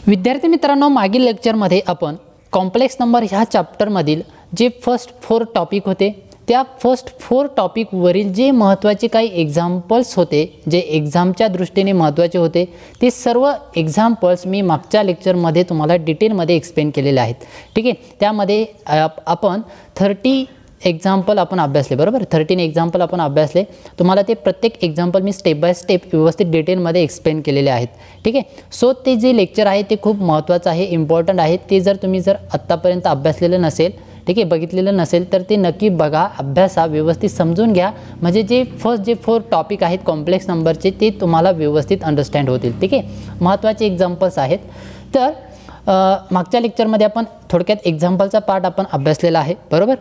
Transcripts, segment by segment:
विद्यार्थी मित्रांनो, मागील लेक्चरमध्ये आपण कॉम्प्लेक्स नंबर ह्या चॅप्टरमधील जे फर्स्ट 4 टॉपिक होते त्या फर्स्ट 4 टॉपिकवरील जे महत्त्वाचे काही एक्झाम्पल्स होते, जे एक्झामच्या दृष्टीने महत्त्वाचे होते, ते सर्व एक्झाम्पल्स मी मागच्या लेक्चरमध्ये तुम्हाला डिटेलमध्ये एक्सप्लेन केलेले आहेत. ठीक आहे. त्यामध्ये आपण 30 एक्झाम्पल आपण अभ्यासले, बरोबर. 13 एक्झाम्पल आपण अभ्यासले. तुम्हाला ते प्रत्येक example me step by step व्यवस्थित डिटेलमध्ये एक्सप्लेन केलेले आहेत. ठीक आहे. सो ते जे लेक्चर आहे ते खूप महत्त्वाचं आहे, इम्पॉर्टंट आहे. ते जर तुम्ही आत्तापर्यंत अभ्यासलेलं नसेल, ठीक आहे, बघितलेलं नसेल, तर ते नक्की बघा, अभ्यासा, व्यवस्थित समजून घ्या. म्हणजे जे 4 टॉपिक आहेत कॉम्प्लेक्स नंबरचे ते तुम्हाला व्यवस्थित अंडरस्टँड होतील. ठीक आहे. महत्त्वाचे एक्झाम्पल्स आहेत. तर मागच्या लेक्चरमध्ये आपण थोडक्यात एक्झाम्पलचा पार्ट आपण अभ्यासलेला आहे, बरोबर,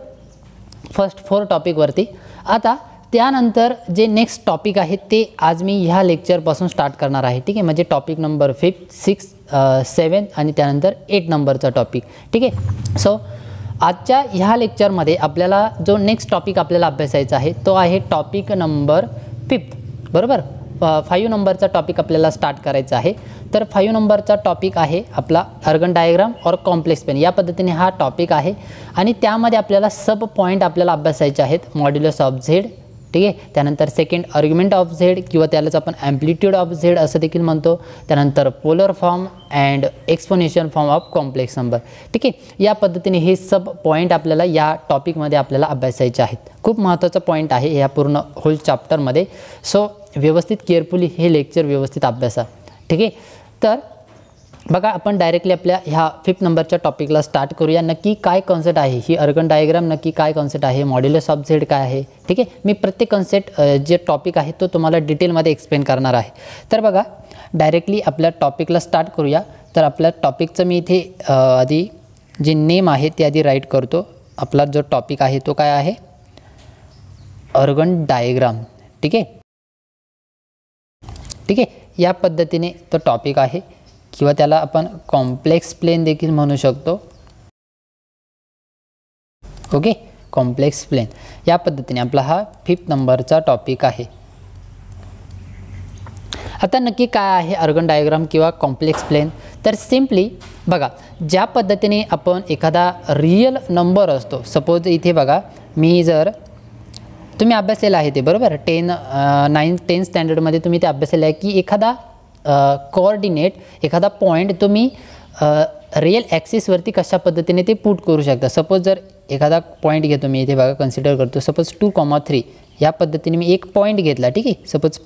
फर्स्ट 4 टॉपिकवरती. आता त्यानंतर जे नेक्स्ट टॉपिक आहेत ते आज मी ह्या लेक्चरपासून स्टार्ट करणार आहे. ठीक आहे. म्हणजे टॉपिक नंबर 5, 6, 7 आणि त्यानंतर 8 नंबरचा टॉपिक. ठीक आहे. सो आजच्या ह्या लेक्चरमध्ये आपल्याला जो नेक्स्ट टॉपिक आपल्याला अभ्यासायचा आहे तो आहे टॉपिक नंबर 5, बरोबर. 5 नंबरचा टॉपिक आपल्याला स्टार्ट करायचा आहे. तर 5 नंबरचा टॉपिक आहे आपला अर्गन डायग्राम और कॉम्प्लेक्स प्लेन. या पद्धतीने हा टॉपिक आहे आणि त्यामध्ये आपल्याला सब पॉईंट आपल्याला अभ्यासायचे आहेत. मॉड्युलस ऑफ झेड, ठीक आहे. त्यानंतर सेकंड आर्ग्युमेंट ऑफ झेड किंवा त्यालाच आपण ॲम्प्लिट्यूड ऑफ झेड असं देखील म्हणतो. त्यानंतर polar form and exponential form of complex number. ठीक आहे. या पद्धतीने हे सब पॉईंट आपल्याला या टॉपिकमध्ये आपल्याला अभ्यासायचे आहेत. खूप महत्त्वाचा पॉईंट आहे या पूर्ण होल चॅप्टरमध्ये. सो व्यवस्थित केअरफुली हे लेक्चर व्यवस्थित अभ्यासा. ठीक आहे. तर बघा, आपण डायरेक्टली आपल्या ह्या 5 नंबरच्या टॉपिकला स्टार्ट करूया. नक्की काय कॉन्सेप्ट आहे, ही अर्गन डायग्राम नक्की काय कॉन्सेप्ट आहे, मॉड्युलस ऑफ झेड काय आहे. ठीक आहे. मी प्रत्येक कॉन्सेप्ट जे टॉपिक आहे तो तुम्हाला डिटेलमध्ये एक्सप्लेन करणार आहे. तर बघा, डायरेक्टली आपल्या टॉपिकला स्टार्ट करूया. तर आपल्या टॉपिकचं मी इथे आधी जे नेम आहे ते आधी राईट करतो. आपला जो टॉपिक आहे तो काय आहे, अर्गन डायग्राम. ठीक आहे. ठीक आहे. या पद्धतीने तो टॉपिक आहे किंवा त्याला आपण कॉम्प्लेक्स प्लेन देखील म्हणू शकतो. Okay, complex plane. या पद्धतीने आपला हा 5 नंबरचा टॉपिक आहे. आता नक्की काय आहे अर्गन डायग्राम किंवा कॉम्प्लेक्स प्लेन. तर सिम्पली बघा, ज्या पद्धतीने आपण एखादा रिअल नंबर असतो, सपोज इथे बघा, मी जर तुम्ही अभ्यासलेलं आहे ते, बरोबर, 10 स्टँडर्डमध्ये तुम्ही ते अभ्यासलेलं आहे की एखादा कोऑर्डिनेट, एखादा पॉईंट तुम्ही रिअल ॲक्सिसवरती कशा पद्धतीने ते पुट करू शकता. सपोज जर एखादा पॉईंट घेतो मी इथे बघा, कन्सिडर करतो, सपोज 2,3 या पद्धतीने मी एक पॉईंट घेतला. ठीक आहे. सपोज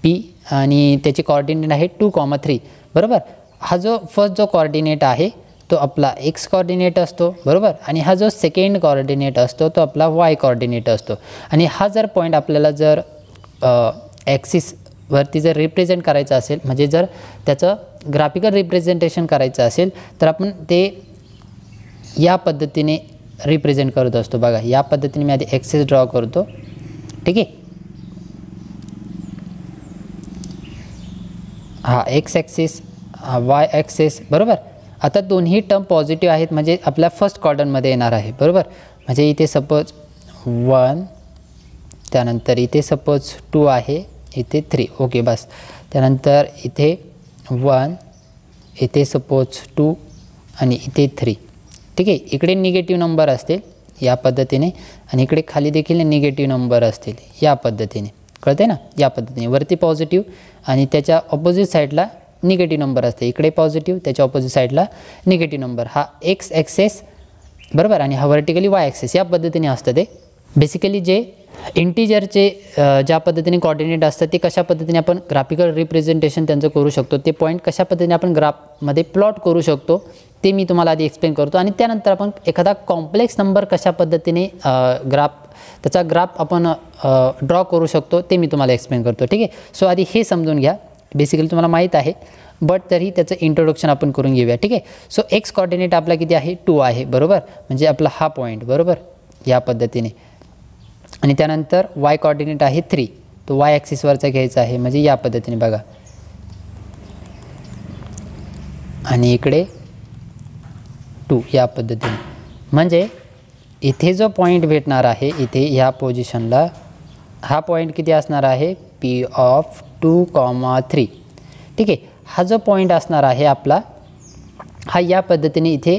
पी आणि त्याचे कोऑर्डिनेट आहे 2,3, बरोबर. हा जो फर्स्ट जो कोऑर्डिनेट आहे तो आपला एक्स कोऑर्डिनेट असतो, बरोबर. आणि हा जो सेकंड कोऑर्डिनेट असतो तो आपला वाय कोऑर्डिनेट असतो. आणि हा जर पॉईंट आपल्याला जर ॲक्सिसवरती जर रिप्रेझेंट करायचं असेल, म्हणजे जर त्याचं ग्राफिकल रिप्रेझेंटेशन करायचं असेल, तर आपण ते या पद्धतीने रिप्रेझेंट करत असतो. बघा, या पद्धतीने मी आधी ॲक्सिस ड्रॉ करतो. ठीक आहे. हा एक्स ॲक्सिस, हा वाय ॲक्सिस, बरोबर. आता दोन्ही टर्म पॉझिटिव्ह आहेत, म्हणजे आपल्या फर्स्ट क्वाड्रंटमध्ये येणार आहे, बरोबर. म्हणजे इथे सपोज 1, त्यानंतर इथे सपोज 2 आहे, इथे 3. ओके, बस. त्यानंतर इथे 1, इथे सपोज 2 आणि इथे 3. ठीक आहे. इकडे निगेटिव्ह नंबर असतील या पद्धतीने आणि इकडे खाली देखील निगेटिव्ह नंबर असतील या पद्धतीने. कळते ना. या पद्धतीने वरती पॉझिटिव्ह आणि त्याच्या ऑपोजिट साईडला निगेटिव्ह नंबर असते. इकडे पॉझिटिव्ह, त्याच्या ऑपोजिट साईडला निगेटिव्ह नंबर. हा एक्स ॲक्सेस, बरोबर, आणि हा व्हर्टिकली वाय ॲक्सेस. या पद्धतीने असतं ते. बेसिकली जे इंटिजरचे ज्या पद्धतीने कोऑर्डिनेट असतात ते कशा पद्धतीने आपण ग्राफिकल रिप्रेझेंटेशन त्यांचं करू शकतो, ते पॉईंट कशा पद्धतीने आपण ग्राफमध्ये प्लॉट करू शकतो ते मी तुम्हाला आधी एक्सप्लेन करतो. आणि त्यानंतर आपण एखादा कॉम्प्लेक्स नंबर कशा पद्धतीने त्याचा ग्राफ आपण ड्रॉ करू शकतो ते मी तुम्हाला एक्सप्लेन करतो. ठीक आहे. सो आधी हे समजून घ्या. बेसिकली तुम्हाला माहीत आहे, बट तरी त्याचं इंट्रोडक्शन आपण करून घेऊया. ठीक आहे. सो एक्स कोऑर्डिनेट आपला किती आहे, 2 आहे, बरोबर. म्हणजे आपला हा पॉईंट, बरोबर, या पद्धतीने. आणि त्यानंतर वाय कोऑर्डिनेट आहे 3, तो वाय ॲक्सिसवरचा घ्यायचा आहे, म्हणजे या पद्धतीने बघा. आणि इकडे 2 या पद्धतीने. म्हणजे इथे जो पॉईंट भेटणार आहे, इथे ह्या पोझिशनला हा पॉईंट किती असणार आहे, P of 2,3. ठीक आहे. हा जो पॉईंट असणार आहे आपला, हा या पद्धतीने इथे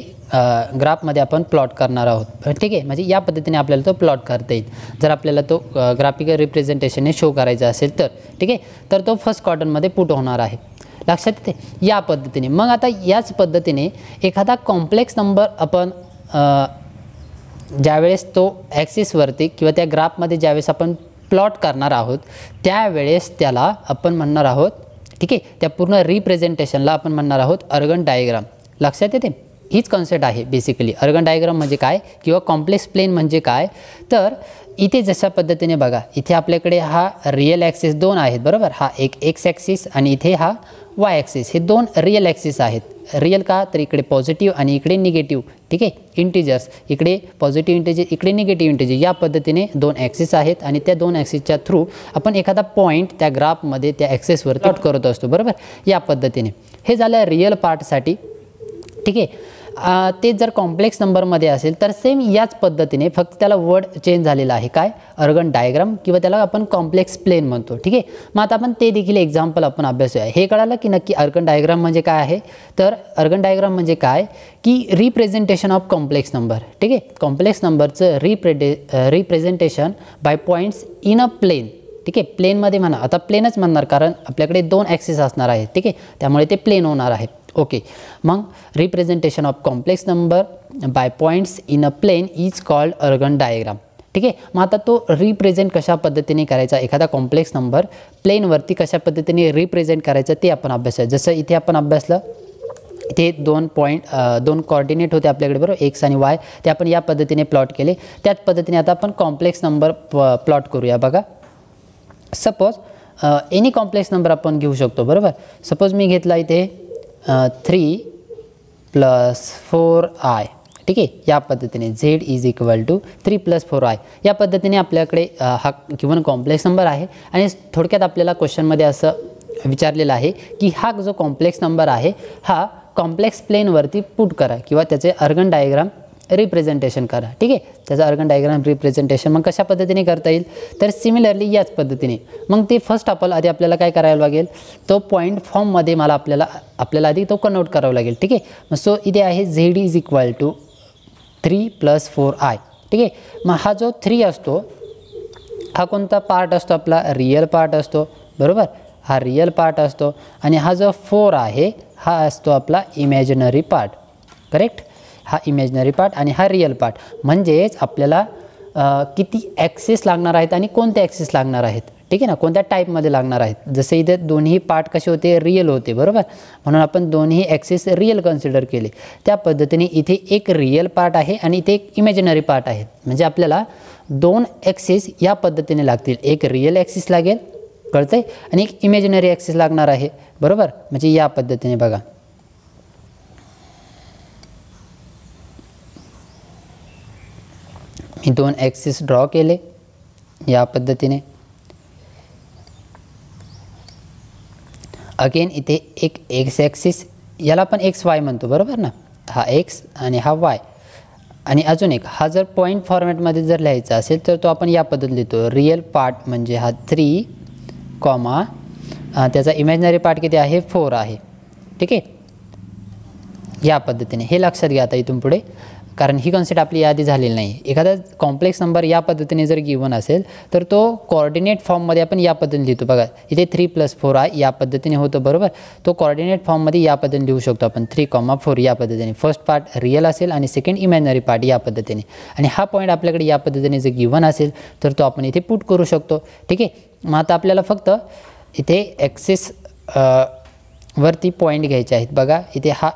ग्राफमध्ये आपण प्लॉट करणार आहोत, ठीक आहे. म्हणजे या पद्धतीने आपल्याला तो प्लॉट करता येईल जर आपल्याला तो ग्राफिकल रिप्रेझेंटेशनने शो करायचा असेल तर, ठीक आहे. तर तो फर्स्ट क्वाड्रंटमध्ये पुट होणार आहे, लक्षात येते या पद्धतीने. मग आता याच पद्धतीने एखादा कॉम्प्लेक्स नंबर आपण ज्यावेळेस तो ॲक्सिसवरती किंवा त्या ग्राफमध्ये ज्यावेळेस आपण प्लॉट करणार आहोत त्यावेळेस त्याला आपण म्हणणार आहोत, ठीक आहे, त्या पूर्ण रिप्रेझेंटेशनला आपण म्हणणार आहोत अर्गन डायग्राम. लक्षात येते, हीच कॉन्सेप्ट आहे बेसिकली. अर्गन डायग्राम म्हणजे काय किंवा कॉम्प्लेक्स प्लेन म्हणजे काय, तर इथे जशा पद्धतीने बघा, इथे आपल्याकडे हा रिअल ॲक्सिस दोन आहेत बरोबर, हा एक एक्स ॲक्सिस आणि इथे हा वाय ॲक्सिस, हे दोन रिअल ॲक्सिस आहेत. रिअल का, तर इकडे पॉझिटिव्ह आणि इकडे निगेटिव्ह, ठीक आहे, इंटिजर्स, इकडे पॉझिटिव्ह इंटिजर इकडे निगेटिव्ह इंटिजर, या पद्धतीने दोन ॲक्सिस आहेत आणि त्या दोन ॲक्सिसच्या थ्रू आपण एखादा पॉईंट त्या ग्राफमध्ये त्या ॲक्सिसवर प्लॉट करत असतो बरोबर, या पद्धतीने. हे झालं रिअल पार्टसाठी, ठीक आहे. ते जर कॉम्प्लेक्स नंबरमध्ये असेल तर सेम याच पद्धतीने, फक्त त्याला वर्ड चेंज झालेला आहे, काय, अर्गन डायग्राम किंवा त्याला आपण कॉम्प्लेक्स प्लेन म्हणतो, ठीक आहे. मग आता आपण ते देखील एक्झाम्पल आपण अभ्यासूया. हे कळालं की नक्की अर्गन डायग्राम म्हणजे काय आहे, तर अर्गन डायग्राम म्हणजे काय की रिप्रेझेंटेशन ऑफ कॉम्प्लेक्स नंबर, ठीक आहे. कॉम्प्लेक्स नंबरचं representation by points in a plane, ठीक आहे. प्लेनमध्ये म्हणा, आता प्लेनच म्हणणार कारण आपल्याकडे दोन ॲक्सिस असणार आहेत, ठीक आहे, त्यामुळे ते प्लेन होणार आहे. ओके, मग representation of complex number by points in a plane is called Argand diagram, ठीक आहे. मग आता तो रिप्रेझेंट कशा पद्धतीने करायचा, एखादा कॉम्प्लेक्स नंबर प्लेनवरती कशा पद्धतीने रिप्रेझेंट करायचं ते आपण अभ्यासूया. जसं इथे आपण अभ्यासलं, इथे दोन कोऑर्डिनेट होते आपल्याकडे बरोबर, एक्स आणि वाय, ते आपण या पद्धतीने प्लॉट केले. त्याच पद्धतीने आता आपण कॉम्प्लेक्स नंबर प्लॉट करूया. बघा, सपोज एनी कॉम्प्लेक्स नंबर आपण घेऊ शकतो बरोबर. सपोज मी घेतला इथे 3 + 4i, ठीक आहे, या पद्धतीने z = 3 + 4i, या पद्धतीने आपल्याकडे हा गिवन कॉम्प्लेक्स नंबर आहे. आणि थोडक्यात आपल्याला क्वेश्चनमध्ये असं विचारलेलं आहे की हा जो कॉम्प्लेक्स नंबर आहे हा कॉम्प्लेक्स प्लेनवरती पुट करा किंवा त्याचे अर्गन डायग्राम रिप्रेझेंटेशन करा, ठीक आहे. त्याचं अर्गन डायग्राम रिप्रेझेंटेशन मग कशा पद्धतीने करता येईल, तर सिमिलरली याच पद्धतीने. मग ते फर्स्ट आधी आपल्याला काय करायला लागेल, तो पॉईंट फॉर्ममध्ये आपल्याला आधी तो कन्वर्ट करावा लागेल, ठीक आहे. मग सो इथे आहे z = 3 + 4i, ठीक आहे. मग हा जो 3 असतो हा कोणता पार्ट असतो, आपला रिअल पार्ट असतो बरोबर, हा रिअल पार्ट असतो. आणि हा जो 4 आहे हा असतो आपला इमॅजिनरी पार्ट, करेक्ट, हा इमॅजिनरी पार्ट आणि हा रिअल पार्ट. म्हणजेच आपल्याला किती ॲक्सिस लागणार आहेत आणि कोणते ॲक्सिस लागणार आहेत, ठीक आहे ना, कोणत्या टाईपमध्ये लागणार आहेत. जसे इथे दोन्ही पार्ट कसे होते, रिअल होते बरोबर, म्हणून आपण दोन्ही ॲक्सिस रिअल कन्सिडर केले. त्या पद्धतीने इथे एक रिअल पार्ट आहे आणि इथे एक इमॅजिनरी पार्ट आहे. म्हणजे आपल्याला दोन ॲक्सिस या पद्धतीने लागतील, एक रिअल ॲक्सिस लागेल, कळतंय, आणि एक इमॅजिनरी ॲक्सिस लागणार आहे बरोबर. म्हणजे या पद्धतीने बघा, मी दोन ॲक्सिस ड्रॉ केले या पद्धतीने. अगेन इथे एक एक्स ॲक्सिस, याला आपण XY म्हणतो बरोबर ना, हा एक्स आणि हा वाय. आणि अजून एक, हा जर पॉईंट फॉर्मॅटमध्ये जर लिहायचा असेल तर तो आपण या पद्धतीने लिहितो, रिअल पार्ट म्हणजे हा 3, त्याचा इमॅजिनरी पार्ट किती आहे, 4 आहे, ठीक आहे, या पद्धतीने. हे लक्षात घ्या आता इथून पुढे, कारण ही कॉन्सेप्ट आपली यादी झालेली नाही. एखादा कॉम्प्लेक्स नंबर या पद्धतीने जर गिवन असेल तर तो कोऑर्डिनेट फॉर्ममध्ये आपण या पद्धतीने लिहितो. बघा इथे 3 + 4i या पद्धतीने होतं बरोबर. तो कोऑर्डिनेट फॉर्ममध्ये या पद्धतीने लिहू शकतो आपण, 3, 4 या पद्धतीने. फर्स्ट पार्ट रिअल असेल आणि सेकंड इमॅजिनरी पार्ट या पद्धतीने. आणि हा पॉईंट आपल्याकडे या पद्धतीने जर गिवन असेल तर तो आपण इथे पुट करू शकतो, ठीक आहे. मग आता आपल्याला फक्त इथे ॲक्सिस वरती पॉईंट घ्यायचे आहेत. बघा इथे हा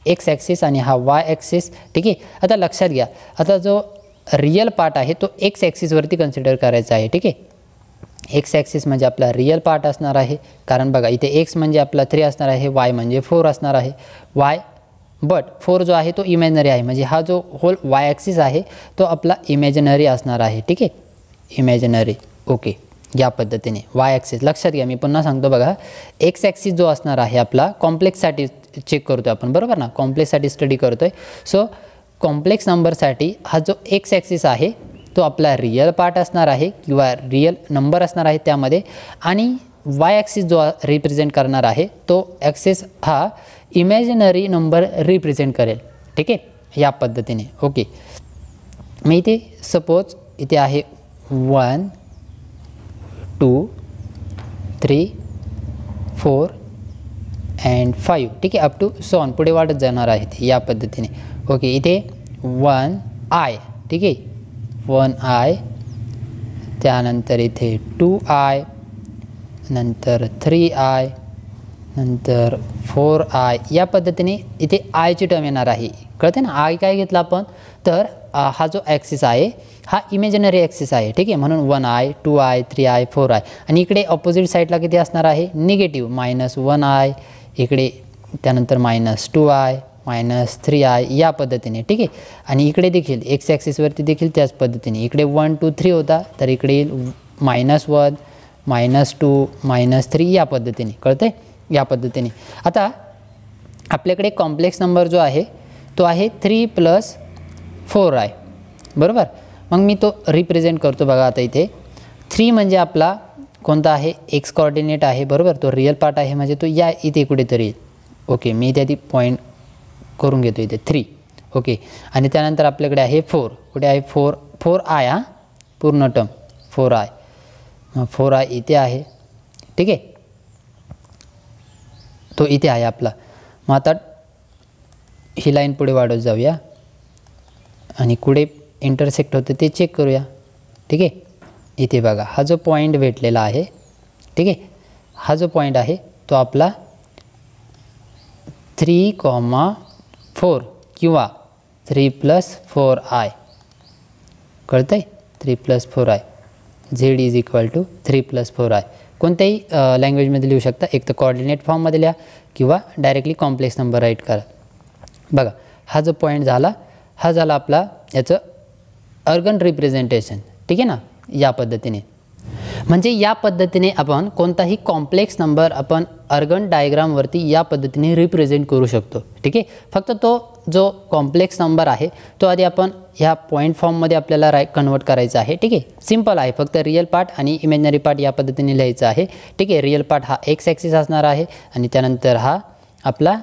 एक्स ॲक्सिस आणि हा वाय ॲक्सिस, ठीक आहे. आता लक्षात घ्या, आता जो रिअल पार्ट आहे तो एक्स ॲक्सिसवरती कन्सिडर करायचा आहे, ठीक आहे. एक्स ॲक्सिस म्हणजे आपला रिअल पार्ट असणार आहे, कारण बघा इथे एक्स म्हणजे आपला 3 असणार आहे, वाय म्हणजे 4 असणार आहे, बट 4 जो आहे तो इमॅजिनरी आहे, म्हणजे हा जो होल वाय ॲक्सिस आहे तो आपला इमॅजिनरी असणार आहे, ठीक आहे, इमॅजिनरी. ओके, या पद्धतीने वाय ॲक्सिस लक्षात घ्या. मी पुन्हा सांगतो बघा, एक्स ॲक्सिस जो असणार आहे आपला कॉम्प्लेक्ससाठी चेक करतोय आपण बरोबर ना, कॉम्प्लेक्ससाठी स्टडी करतोय. सो कॉम्प्लेक्स नंबरसाठी हा जो एक्स ॲक्सिस आहे तो आपला रिअल पार्ट असणार आहे किंवा रिअल नंबर असणार आहे त्यामध्ये. आणि वाय ॲक्सिस जो रिप्रेझेंट करणार आहे तो ॲक्सिस हा इमॅजिनरी नंबर रिप्रेझेंट करेल. ठीक आहे, या पद्धतीने. ओके, मग इथे सपोज इथे आहे 1 2 3 4 अँड 5. ठीक आहे, अप टू सो ऑन पुढे वाढत जाणार आहे ते या पद्धतीने. ओके, इथे 1 आय. ठीक आहे, 1 आय, त्यानंतर इथे 2 आय, नंतर 3 आय, नंतर 4 आय. या पद्धतीने इथे आयची टर्म येणार आहे. कळते ना, आय काय घेतला आपण तर हा जो ॲक्सिस आहे हा इमॅजिनरी ॲक्सिस आहे. ठीक आहे, म्हणून 1 आय 2 आय 3 आय 4 आय. आणि इकडे ऑपोजिट साईडला किती असणार आहे निगेटिव्ह -1 आय, इकडे त्यानंतर -2 आय -3 आय या पद्धतीने. ठीक आहे, आणि इकडे देखील एक्स ॲक्सिसवरती देखील त्याच पद्धतीने इकडे 1 2 3 होता तर इकडे येईल -1 -2 -3 या पद्धतीने. कळते, या पद्धतीने. आता आपल्याकडे कॉम्प्लेक्स नंबर जो आहे तो आहे 3 + 4i. बरोबर, मग मी तो रिप्रेझेंट करतो. बघा आता इथे 3 म्हणजे आपला कोणता आहे एक्स कोऑर्डिनेट आहे. बरोबर, तो रिअल पार्ट आहे म्हणजे तो या इथे कुठेतरी येईल. ओके, मी इथे आधी पॉईंट करून घेतो इथे 3. ओके, आणि त्यानंतर आपल्याकडे आहे 4. कुठे आहे 4i हा पूर्ण टर्म 4i. मग 4i इथे आहे. ठीक आहे, तो इथे आहे आपला. मग आता ही लाईन पुढे वाढत जाऊया आणि कुठे इंटरसेक्ट होते ते चेक करूया. ठीक आहे, इथे बघा हा जो पॉईंट भेटलेला आहे. ठीक आहे, हा जो पॉईंट आहे तो आपला 3,4 किंवा 3 + 4i. कळतं आहे, 3 + 4i. Z is equal to 3 + 4i. कोणत्याही लँग्वेजमध्ये लिहू शकता, एक तर कोऑर्डिनेट फॉर्ममध्ये लिहा किंवा डायरेक्टली कॉम्प्लेक्स नंबर राईट करा. बघा हा जो पॉईंट झाला हा झाला आपला याचं अर्गन रिप्रेझेंटेशन. ठीक आहे ना, या पद्धतीने. म्हणजे या पद्धतीने आपण कोणताही कॉम्प्लेक्स नंबर आपण अर्गन डायग्रामवरती या पद्धतीने रिप्रेझेंट करू शकतो. ठीक आहे, फक्त तो जो कॉम्प्लेक्स नंबर आहे तो आधी आपण ह्या पॉईंट फॉर्ममध्ये आपल्याला कन्वर्ट करायचा आहे. ठीक आहे, सिम्पल आहे, फक्त रिअल पार्ट आणि इमॅजिनरी पार्ट या पद्धतीने लिहायचं आहे. ठीक आहे, रिअल पार्ट हा एक्स ॲक्सिस असणार आहे आणि त्यानंतर हा आपला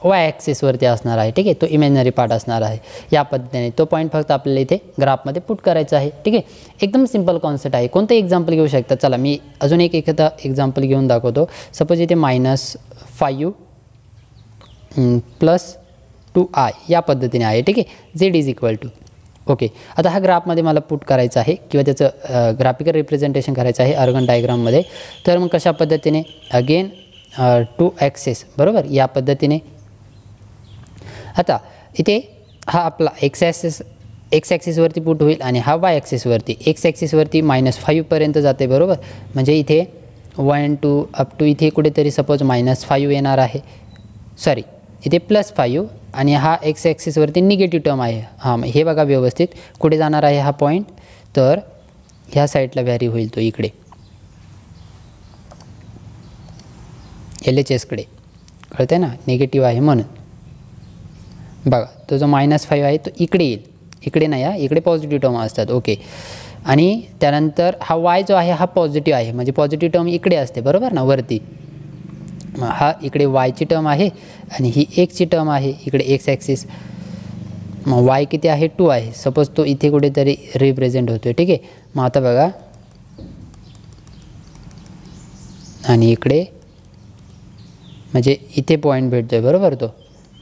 वाय ॲक्सिसवरती असणार आहे. ठीक आहे, तो इमॅजिनरी पार्ट असणार आहे. या पद्धतीने तो पॉईंट फक्त आपल्याला इथे ग्राफमध्ये पुट करायचा आहे. ठीक आहे, एकदम सिम्पल कॉन्सेप्ट आहे. कोणतं एक्झाम्पल घेऊ शकता. चला मी अजून एखादा एक्झाम्पल घेऊन दाखवतो. सपोज इथे -5 + 2i या पद्धतीने आहे. ठीक आहे, z is equal to. Okay, आता हा ग्राफमध्ये मला पुट करायचा आहे किंवा त्याचं ग्राफिकल रिप्रेझेंटेशन करायचं आहे अर्गन डायग्राममध्ये. तर मग कशा पद्धतीने अगेन 2 ॲक्सिस. बरोबर, या पद्धतीने. आता इथे हा आपला एक्स ॲक्सिसवरती पुट होईल आणि हा वाय ॲक्सिसवरती. एक्स ॲक्सिसवरती -5 पर्यंत जाते. बरोबर, म्हणजे इथे 1 2 अप टू इथे कुठेतरी सपोज -5 येणार आहे. सॉरी, इथे +5 आणि हा एक्स ॲक्सिसवरती निगेटिव्ह टर्म आहे. हां, हे बघा व्यवस्थित कुठे जाणार आहे हा पॉईंट तर ह्या साईडला व्हॅरी होईल तो इकडे LHSकडे. कळते ना, निगेटिव्ह आहे म्हणून. बघा तो जो -5 आहे तो इकडे येईल, इकडे नाही, हा इकडे पॉझिटिव्ह टर्म असतात. ओके, आणि त्यानंतर हा वाय जो आहे हा पॉझिटिव्ह आहे म्हणजे पॉझिटिव्ह टर्म इकडे असते. बरोबर ना, वरती. हा इकडे वायची टर्म आहे आणि ही एक्सची टर्म आहे इकडे एक्स ॲक्सिस. मग वाय किती आहे 2 आहे. सपोज तो इथे कुठेतरी रिप्रेझेंट होतो. ठीक आहे, मग आता बघा आणि इकडे म्हणजे इथे पॉईंट भेटतो आहे. बरोबर, तो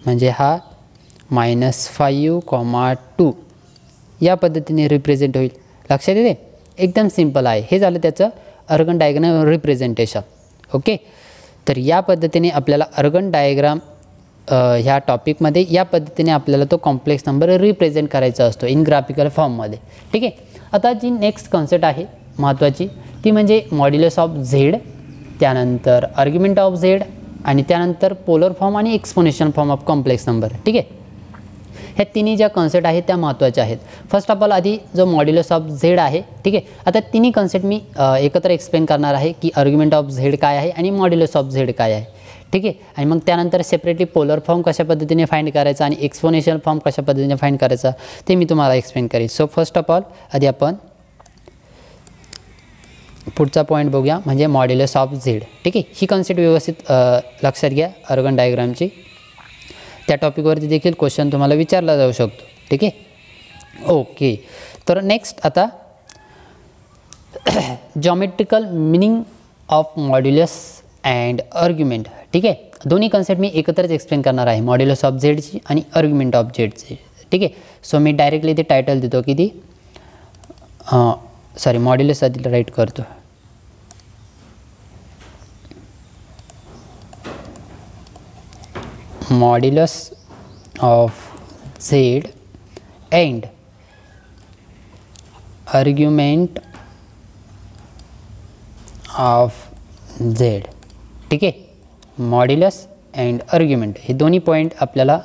म्हणजे हा -5, 2 या पद्धतीने रिप्रेझेंट होईल. लक्षात येते, एकदम सिम्पल आहे. हे झालं त्याचं अर्गन डायग्राम रिप्रेझेंटेशन. ओके, तर या पद्धतीने आपल्याला अर्गन डायग्राम ह्या टॉपिकमध्ये या पद्धतीने आपल्याला तो कॉम्प्लेक्स नंबर रिप्रेझेंट करायचा असतो इन ग्राफिकल फॉर्ममध्ये. ठीक आहे, आता जी नेक्स्ट कॉन्सेप्ट आहे महत्त्वाची ती म्हणजे मॉड्युलस ऑफ झेड, त्यानंतर आर्ग्युमेंट ऑफ झेड आणि त्यानंतर पोलर फॉर्म आणि exponential form of complex number. ठीक आहे, ह्या तिन्ही ज्या कॉन्सेप्ट आहेत त्या महत्त्वाच्या आहेत. फर्स्ट ऑफ ऑल आधी जो मॉड्युलस ऑफ झेड आहे. ठीक आहे, आता तिन्ही कॉन्सेप्ट मी एकत्र एक्सप्लेन करणार आहे की आर्ग्युमेंट ऑफ झेड काय आहे आणि मॉड्युलस ऑफ झेड काय आहे. ठीक आहे, आणि मग त्यानंतर सेपरेटली पोलर फॉर्म कशा पद्धतीने फाइंड करायचा आणि एक्सपोनेन्शियल फॉर्म कशा पद्धतीने फाइंड करायचा ते मी तुम्हाला एक्सप्लेन करेन. सो फर्स्ट ऑफ ऑल आधी आपण पुढचा पॉईंट बघूया म्हणजे मॉड्युलस ऑफ झेड. ठीक आहे, ही कन्सेप्ट व्यवस्थित लक्षात घ्या अर्गन डायग्रामची. त्या टॉपिकवरती देखील क्वेश्चन तुम्हाला विचारला जाऊ शकतो. ठीक आहे, ओके. तर नेक्स्ट आता geometrical meaning of modulus and argument. ठीक आहे, दोन्ही कन्सेप्ट मी एकत्रच एक्सप्लेन करणार आहे, मॉड्युलस ऑफ झेडची आणि आर्ग्युमेंट ऑफ झेडची. ठीक आहे, सो मी डायरेक्टली ते टायटल देतो की ती मॉड्युलस आधी राईट करतो. Modulus of Z and argument of Z. ठीक आहे, मॉड्युलस अँड आर्ग्युमेंट हे दोन्ही पॉईंट आपल्याला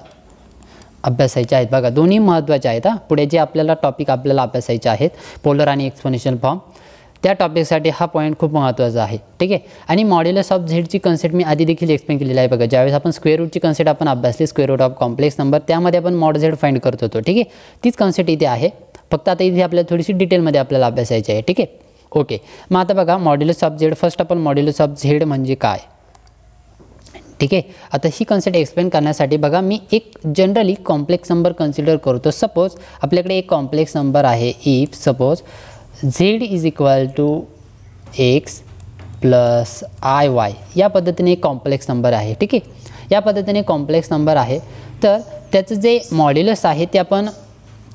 अभ्यासायचे आहेत. बघा दोन्ही महत्त्वाचे आहेत. पुढे जे आपल्याला टॉपिक आपल्याला अभ्यासायचे आहेत पोलर आणि एक्सपोनेन्शियल फॉर्म, त्या टॉपिकसाठी हा पॉईंट खूप महत्त्वाचा आहे. ठीक आहे, आणि मॉड्युलस ऑफ झेडची कन्सेप्ट मी आधी देखील एक्सप्लेन केलेली आहे. बघा ज्यावेळेस आपण स्क्वेअर रूटची कन्सेप्ट आपण अभ्यासली, square root of complex number, त्यामध्ये आपण मॉड झेड फाइंड करत होतो. ठीक आहे, तीच कन्सेप्ट इथे आहे, फक्त आता इथे आपल्याला थोडीशी डिटेलमध्ये आपल्याला अभ्यासायची आहे. ठीक आहे, ओके. मग आता बघा मॉड्युलस ऑफ झेड, फर्स्ट आपण मॉड्युलस ऑफ झेड म्हणजे काय. ठीक आहे, आता ही कन्सेप्ट एक्सप्लेन करण्यासाठी बघा मी एक जनरली कॉम्प्लेक्स नंबर कन्सिडर करतो. सपोज आपल्याकडे एक कॉम्प्लेक्स नंबर आहे. If suppose z is equal to x plus i y, या पद्धतीने एक कॉम्प्लेक्स नंबर आहे. ठीक आहे, या पद्धतीने कॉम्प्लेक्स नंबर आहे. तर त्याचं जे मॉड्युलस आहे ते आपण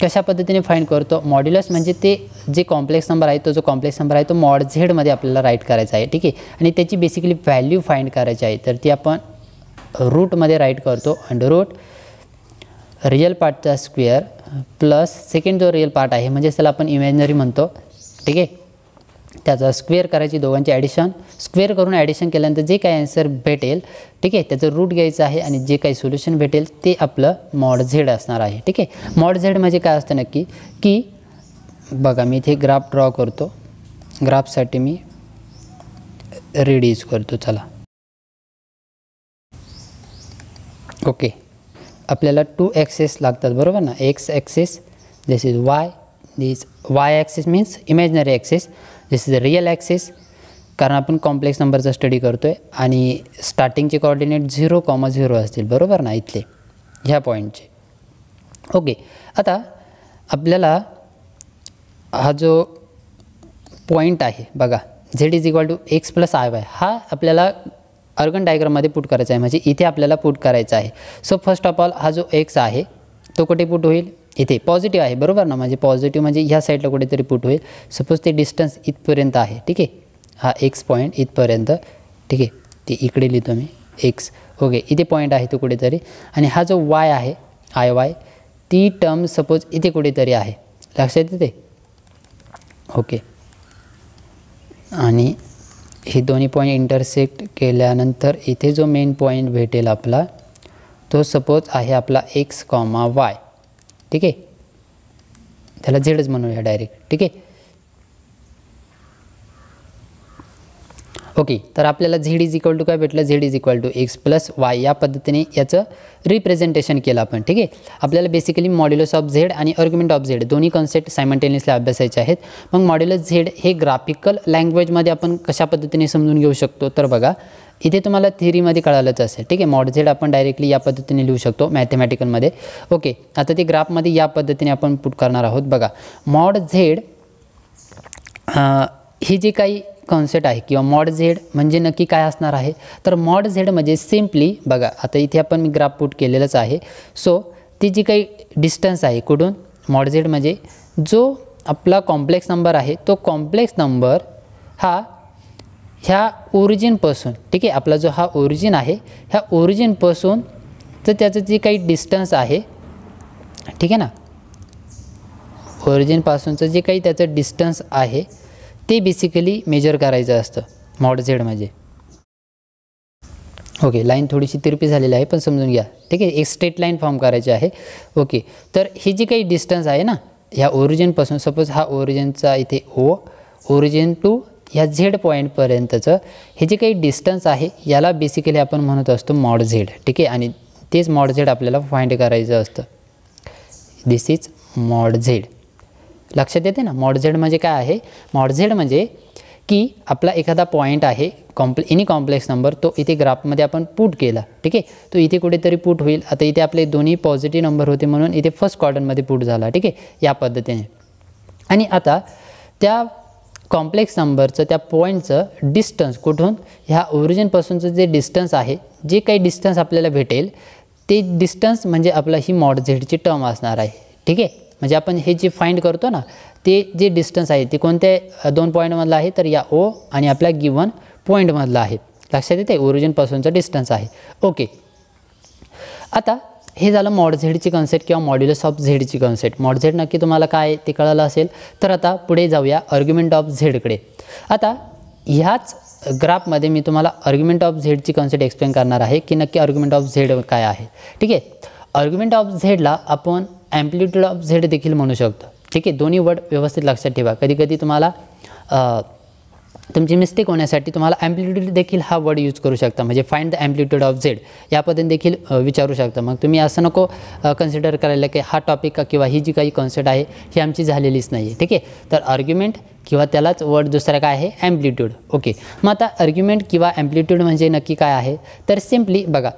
कशा पद्धतीने फाइंड करतो. मॉड्युलस म्हणजे ते जे कॉम्प्लेक्स नंबर आहे, तो जो कॉम्प्लेक्स नंबर आहे तो मॉड झेडमध्ये आपल्याला राईट करायचा आहे. ठीक आहे, आणि त्याची बेसिकली व्हॅल्यू फाइंड करायची आहे. तर ती आपण रूटमध्ये राईट करतो. अंडर रूट रिअल पार्टचा स्क्वेअर प्लस सेकंड जो रिअल पार्ट आहे म्हणजे त्याला आपण इमॅजिनरी म्हणतो. ठीक आहे, त्याचा स्क्वेअर करायची, दोघांची ॲडिशन, स्क्वेअर करून ॲडिशन केल्यानंतर जे काही आन्सर भेटेल, ठीक आहे, त्याचं रूट घ्यायचं आहे आणि जे काही सोल्युशन भेटेल ते आपलं मॉड झेड असणार आहे. ठीक आहे, मॉड झेड म्हणजे काय असतं नक्की की बघा मी इथे ग्राफ ड्रॉ करतो. ग्राफसाठी मी रेड यूज करतो. चला ओके, आपल्याला 2 ॲक्सेस लागतात बरोबर ना. X access, this is why, this Y access means imaginary access, this is real access, कारण आपण कॉम्प्लेक्स नंबरचा स्टडी करतो आहे. आणि स्टार्टिंगचे कोऑर्डिनेट 0,0 असतील बरोबर ना इथले ह्या पॉईंटचे. ओके, आता आपल्याला हा जो पॉईंट आहे बघा z is equal to x plus i y, हा आपल्याला अर्गन डायग्राममध्ये पुट करायचा आहे, म्हणजे इथे आपल्याला पुट करायचा आहे. सो फर्स्ट ऑफ ऑल हा जो एक्स आहे तो कुठे पुट होईल, इथे पॉझिटिव्ह आहे बरोबर ना, म्हणजे पॉझिटिव्ह म्हणजे ह्या साईडला कुठेतरी पुट होईल. सपोज ते डिस्टन्स इथपर्यंत आहे. ठीक आहे, हा एक्स पॉईंट इथपर्यंत. ठीक आहे, ते इकडे लिहितो मी एक्स. ओके, इथे पॉईंट आहे तो कुठेतरी, आणि हा जो वाय आहे आय वाय, ती टर्म सपोज इथे कुठेतरी आहे, लक्षात येते. ओके, आणि हे दोन्ही पॉईंट इंटरसेक्ट केल्यानंतर इथे जो मेन पॉईंट भेटेल आपला तो सपोज आहे आपला एक्स कॉमा वाय. ठीक आहे, त्याला झेडच म्हणूया डायरेक्ट. ठीक आहे, ओके. तर आपल्याला झेड इज इक्वल टू काय भेटलं, z is equal to x plus y, या पद्धतीने याचं रिप्रेझेंटेशन केलं आपण. ठीक आहे, आपल्याला बेसिकली मॉड्युलस ऑफ झेड आणि आर्ग्युमेंट ऑफ झेड दोन्ही कॉन्सेप्ट सायमल्टेनियसली अभ्यासायचे आहेत. मग मॉड्युलस झेड हे ग्राफिकल लँग्वेजमध्ये आपण कशा पद्धतीने समजून घेऊ शकतो, तर बघा इथे तुम्हाला थिअरीमध्ये कळालंच असेल. ठीक आहे, मॉड झेड आपण डायरेक्टली या पद्धतीने लिहू शकतो मॅथमॅटिकलमध्ये. ओके, आता ते ग्राफमध्ये या पद्धतीने आपण पुट करणार आहोत. बघा मॉड झेड ही जी काही कॉन्सेप्ट आहे किंवा मॉड झेड म्हणजे नक्की काय असणार आहे, तर मॉड झेड म्हणजे सिम्पली बघा आता इथे आपण मी ग्राफ पुट केलेलंच आहे. सो ती जी काही डिस्टन्स आहे कुठून, मॉड झेड म्हणजे जो आपला कॉम्प्लेक्स नंबर आहे तो कॉम्प्लेक्स नंबर हा ह्या ओरिजिनपासून, ठीक आहे, आपला जो हा ओरिजिन आहे ह्या ओरिजिनपासून तर त्याचं जे काही डिस्टन्स आहे, ठीक आहे ना, ओरिजिनपासूनचं जे काही त्याचं डिस्टन्स आहे ते बेसिकली मेजर करायचं असतं मॉड झेड म्हणजे. ओके, लाईन थोडीशी तिरपी झालेली आहे पण समजून घ्या. ठीक आहे, एक स्ट्रेट लाईन फॉर्म करायची आहे. ओके, तर ही जी काही डिस्टन्स आहे ना ह्या ओरिजिनपासून, सपोज हा ओरिजिनचा इथे ओरिजिन टू ह्या झेड पॉईंटपर्यंतचं हे जे काही डिस्टन्स आहे याला बेसिकली आपण म्हणत असतो मॉड झेड. ठीक आहे, आणि तेच मॉड झेड आपल्याला फाइंड करायचं असतं. दिस इज मॉड झेड. लक्षात येते ना, मॉड झेड म्हणजे काय आहे. मॉड झेड म्हणजे की आपला एखादा पॉईंट आहे एनी कॉम्प्लेक्स नंबर, तो इथे ग्राफमध्ये आपण पुट केला, ठीक आहे. तो इथे कुठेतरी पुट होईल. आता इथे आपले दोन्ही पॉझिटिव्ह नंबर होते म्हणून इथे फर्स्ट क्वाड्रंटमध्ये पुट झाला, ठीक आहे, या पद्धतीने. आणि आता त्या कॉम्प्लेक्स नंबरचं त्या पॉईंटचं डिस्टन्स कुठून ह्या ओरिजिनपासूनचं जे डिस्टन्स आहे, जे काही डिस्टन्स आपल्याला भेटेल ते डिस्टन्स म्हणजे आपला ही मॉड झेडची टर्म असणार आहे, ठीक आहे. म्हणजे आपण हे जे फाइंड करतो ना, ते जे डिस्टन्स आहे ते कोणत्या दोन पॉईंटमधलं आहे, तर या ओ आणि आपल्या गिवन पॉईंटमधलं आहे. लक्षात येते, ओरिजिनपासूनचं डिस्टन्स आहे. ओके, आता हे झालं मॉड झेडची कन्सेप्ट किंवा मॉड्युलस ऑफ झेडची कन्सेप्ट. मॉड झेड नक्की तुम्हाला काय ते कळलं असेल. तर आता पुढे जाऊया आर्ग्युमेंट ऑफ झेडकडे. आता ह्याच ग्राफमध्ये मी तुम्हाला आर्ग्युमेंट ऑफ झेडची कन्सेप्ट एक्सप्लेन करणार आहे की नक्की आर्ग्युमेंट ऑफ झेड काय आहे, ठीक आहे. आर्ग्युमेंट ऑफ झेडला आपण ॲम्प्लिट्यूड ऑफ झेड देखील म्हणू शकतो, ठीक आहे. दोन्ही वर्ड व्यवस्थित लक्षात ठेवा. कधी कधी तुम्हाला तुमची मिस्टेक होण्यासाठी तुम्हाला ॲम्प्लिट्यूड देखील हा वर्ड यूज करू शकता. म्हणजे find the amplitude of Z या पद्धतीने देखील विचारू शकता. मग तुम्ही असं नको कन्सिडर करायला की हा टॉपिक का किंवा ही जी काही कन्सेप्ट आहे ही आमची झालेलीच नाही आहे, ठीक आहे. तर आर्ग्युमेंट किंवा त्यालाच वर्ड दुसरा काय आहे, ॲम्प्लिट्यूड. ओके, मग आता आर्ग्युमेंट किंवा ॲम्प्लिट्यूड म्हणजे नक्की काय आहे, तर सिम्पली बघा,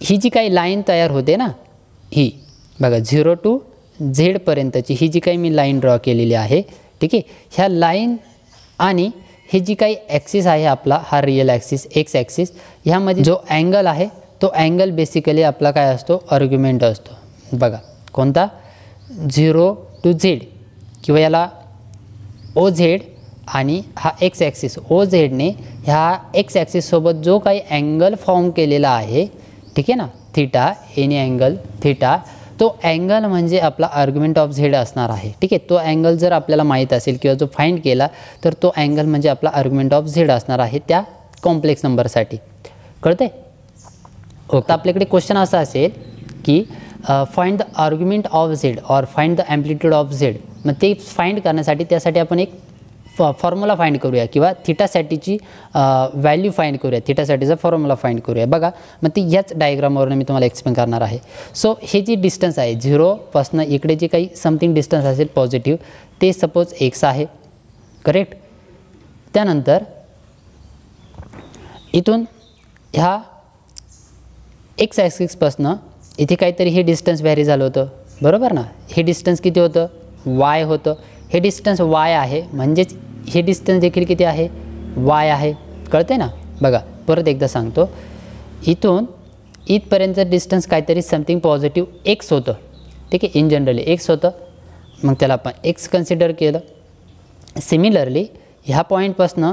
ही जी काही लाईन तयार होते ना, ही बघा 0 to झेडपर्यंतची ही जी काही मी लाईन ड्रॉ केलेली आहे, ठीक आहे. ह्या लाईन आणि हे जी काही ॲक्सिस आहे आपला, हा रिअल ॲक्सिस एक्स ॲक्सिस, ह्यामध्ये जो अँगल आहे तो अँगल बेसिकली आपला काय असतो, आर्ग्युमेंट असतो. बघा कोणता, 0 to झेड किंवा याला ओ झेड आणि हा एक्स ॲक्सिस. ओ झेडने ह्या एक्स ॲक्सिससोबत जो काही अँगल फॉर्म केलेला आहे, ठीक आहे ना, थिटा, एनी अँगल थिटा, तो अँगल म्हणजे आपला आर्ग्युमेंट ऑफ झेड असणार आहे, ठीक आहे. तो अँगल जर आपल्याला माहीत असेल किंवा जो फाइंड केला तर तो अँगल म्हणजे आपला आर्ग्युमेंट ऑफ झेड असणार आहे त्या कॉम्प्लेक्स नंबरसाठी. कळते. ओके, आपल्याकडे क्वेश्चन असा असेल की find the argument of Z or find the amplitude of Z. मग ते फाइंड करण्यासाठी त्यासाठी आपण एक फॉर्म्युला फाइंड करूया किंवा थिटासाठीची व्हॅल्यू फाइंड करूया, थिटासाठीचा फॉर्म्युला फाइंड करूया. बघा, मग ती याच डायग्रामवरून मी तुम्हाला एक्सप्लेन करणार आहे. सो हे जी डिस्टन्स आहे 0पासून इकडे जे काही समथिंग डिस्टन्स असेल पॉझिटिव्ह, ते सपोज एक्स आहे, करेक्ट. त्यानंतर इथून ह्या एक्स ॲक्सिसपासून इथे काहीतरी हे डिस्टन्स व्हॅरी झालं होतं, बरोबर ना. हे डिस्टन्स किती होतं, वाय होतं. हे डिस्टन्स वाय आहे, म्हणजेच हे डिस्टन्स देखील किती आहे, वाय आहे. कळते ना. बघा परत एकदा सांगतो, इथून इथपर्यंत डिस्टन्स काहीतरी समथिंग पॉझिटिव्ह एक्स होतं, ठीक आहे. इन जनरली एक्स होतं, मग त्याला आपण एक्स कन्सिडर केलं. सिमिलरली ह्या पॉईंटपासून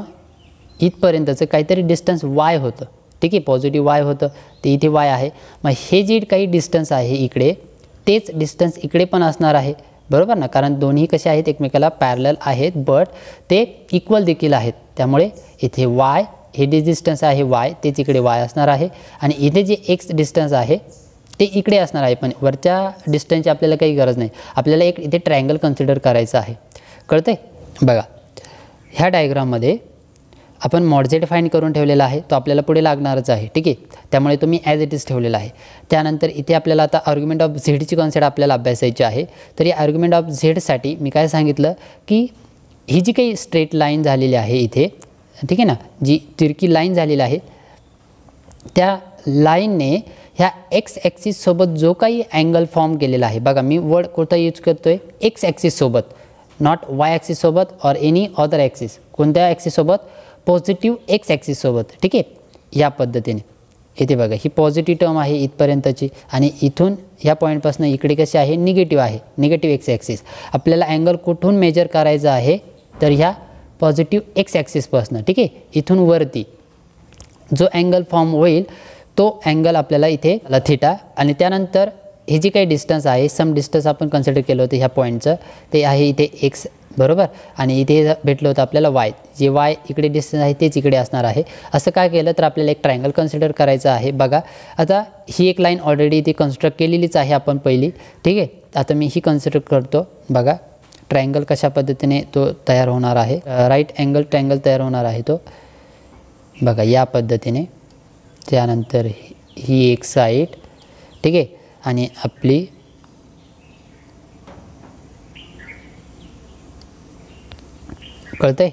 इथपर्यंतचं काहीतरी डिस्टन्स वाय होतं, ठीक आहे, पॉझिटिव्ह वाय होतं, ते इथे वाय आहे. मग हे जे काही डिस्टन्स आहे इकडे, तेच डिस्टन्स इकडे पण असणार आहे, बरोबर ना. कारण दोन्ही कसे आहेत, एकमेकाला पॅरलल आहेत, बट ते इक्वल देखील आहेत. त्यामुळे इथे वाय, हे जे डिस्टन्स आहे वाय, तेच इकडे वाय असणार आहे. आणि इथे जे एक्स डिस्टन्स आहे ते इकडे असणार आहे. पण वरच्या डिस्टन्सची आपल्याला काही गरज नाही, आपल्याला एक इथे ट्रायंगल कन्सिडर करायचं आहे. कळते. बघा ह्या डायग्राममध्ये आपण मॉड झेड फाइंड करून ठेवलेला आहे, तो आपल्याला पुढे लागणारच आहे, ठीक आहे. त्यामुळे तो मी ॲज इट इज ठेवलेला आहे. त्यानंतर इथे आपल्याला आता आर्ग्युमेंट ऑफ झेडची कॉन्सेप्ट आपल्याला अभ्यासायची आहे. तर या आर्ग्युमेंट ऑफ झेडसाठी मी काय सांगितलं की ही जी काही स्ट्रेट लाईन झालेली आहे इथे, ठीक आहे ना, जी तिरकी लाईन झालेली आहे, त्या लाईनने ह्या एक्स ॲक्सिससोबत जो काही अँगल फॉर्म केलेला आहे, बघा मी वर्ड कोणता यूज करतो आहे, एक्स ॲक्सिससोबत, नॉट वाय ॲक्सिससोबत ऑर एनी अदर ॲक्सिस. कोणत्या ॲक्सिससोबत, पॉझिटिव्ह एक्स ॲक्सिससोबत, ठीक आहे. या पद्धतीने इथे बघा ही पॉझिटिव्ह टर्म आहे इथपर्यंतची, आणि इथून ह्या पॉईंटपासून इकडे कशी आहे, निगेटिव्ह आहे, निगेटिव्ह एक्स ॲक्सिस. आपल्याला अँगल कुठून मेजर करायचा आहे, तर ह्या पॉझिटिव्ह एक्स ॲक्सिसपासून, ठीक आहे. इथून वरती जो अँगल फॉर्म होईल तो अँगल आपल्याला इथे थिटा. आणि त्यानंतर हे जी काही डिस्टन्स आहे, सम डिस्टन्स आपण कन्सिडर केलं होतं ह्या पॉईंटचं, ते आहे इथे एक्स, बरोबर. आणि इथे भेटलं होतं आपल्याला वाय, जे वाय इकडे डिस्टन्स आहे तेच इकडे असणार आहे. असं काय केलं तर आपल्याला एक ट्रायंगल कन्सिडर करायचं आहे. बघा आता ही एक लाईन ऑलरेडी इथे कन्स्ट्रक्ट केलेलीच आहे आपण पहिली, ठीक आहे. आता मी ही कन्सिडर करतो. बघा ट्रायंगल कशा पद्धतीने तो तयार होणार आहे, राईट अँगल ट्रायंगल तयार होणार आहे तो, बघा या पद्धतीने. त्यानंतर ही एक साईड, ठीक आहे, आणि आपली कळतंय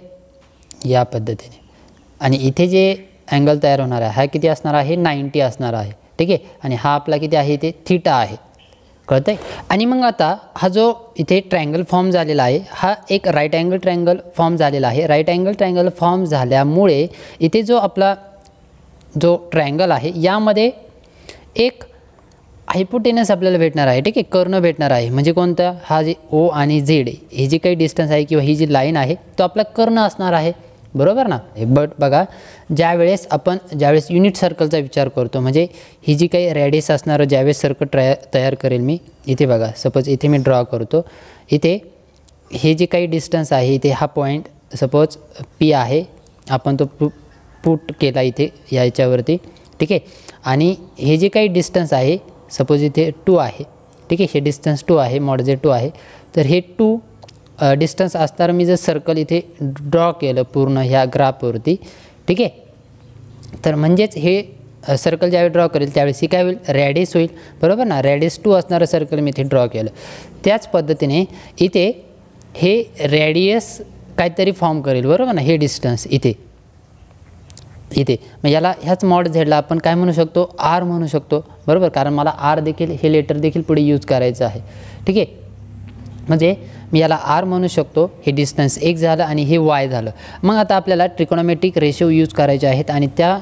या पद्धतीने. आणि इथे जे अँगल तयार होणार आहे हा किती असणार आहे 90 असणार आहे. ठीक आहे. आणि हा आपला किती आहे इथे थीटा आहे. कळतंय. आणि मग आता हा जो इथे ट्रायंगल फॉर्म झालेला आहे हा एक राईट अँगल ट्रायंगल फॉर्म झालेला आहे. राईट अँगल ट्रायंगल फॉर्म झाल्यामुळे इथे जो आपला जो ट्रायंगल आहे यामध्ये एक हायपोटेनस आपल्याला भेटणार आहे. ठीक आहे. कर्ण भेटणार आहे. म्हणजे कोणता हा जे ओ आणि झेड ही जी काही डिस्टन्स आहे किंवा ही जी लाईन आहे तो आपला कर्ण असणार आहे. बरोबर ना. बट बघा ज्यावेळेस युनिट सर्कलचा विचार करतो म्हणजे ही जी काही रॅडियस असणारं ज्यावेळेस सर्कल तयार करेल मी इथे बघा सपोज इथे मी ड्रॉ करतो. इथे हे जे काही डिस्टन्स आहे इथे हा पॉईंट सपोज पी आहे आपण तो पुट केला इथे याच्यावरती. ठीक आहे. आणि हे जे काही डिस्टन्स आहे सपोज इथे 2 आहे. ठीक आहे. हे डिस्टन्स 2 आहे मॉड जे 2 आहे. तर हे 2 डिस्टन्स असताना मी जर सर्कल इथे ड्रॉ केलं पूर्ण ह्या ग्राफवरती. ठीक आहे. तर म्हणजेच हे सर्कल ज्यावेळी ड्रॉ करेल त्यावेळेस ही काय होईल रॅडियस होईल. बरोबर ना. रॅडियस 2 असणारं सर्कल मी इथे ड्रॉ केलं. त्याच पद्धतीने इथे हे रॅडियस काहीतरी फॉर्म करेल. बरोबर ना. हे डिस्टन्स इथे मग याला ह्याच मॉड झेडला आपण काय म्हणू शकतो आर म्हणू शकतो. बरोबर. कारण मला आर देखील हे लेटर देखील पुढे यूज करायचं आहे. ठीक आहे. म्हणजे मी याला आर म्हणू शकतो. हे डिस्टन्स x झालं आणि हे y झालं. मग आता आपल्याला ट्रिकोनॉमेट्रिक रेशो यूज करायचे आहेत आणि त्या